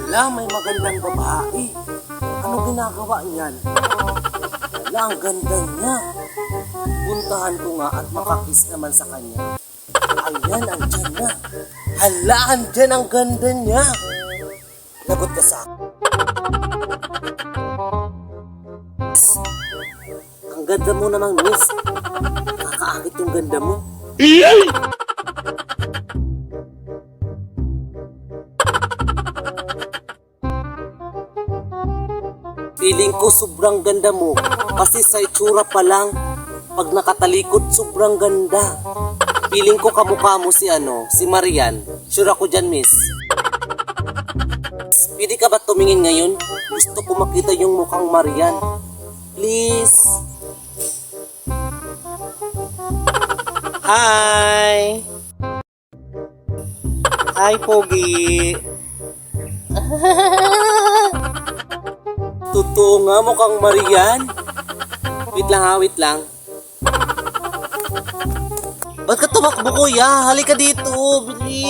Hala, may magandang babae. Ano ginagawa niyan? Hala, ang ganda niya. Puntahan ko nga at makakiss naman sa kanya. Ayan, andyan na. Hala, andyan ang ganda niya. Lagot ka sa akin. Ang ganda mo namang, miss. Kakaakit yung ganda mo. Feeling ko sobrang ganda mo. Kasi sa itsura pa lang, pag nakatalikod, sobrang ganda. Feeling ko kamukha mo si Marian. Sure ako dyan, miss. Pwede ka ba tumingin ngayon? Gusto ko makita yung mukhang Marian. Please. Hi! Hi, Pogi! Totoo nga, mukhang Marian. Wait lang ha, wait lang. Ba't ka tumakbo, kuya? Halika dito, bilis.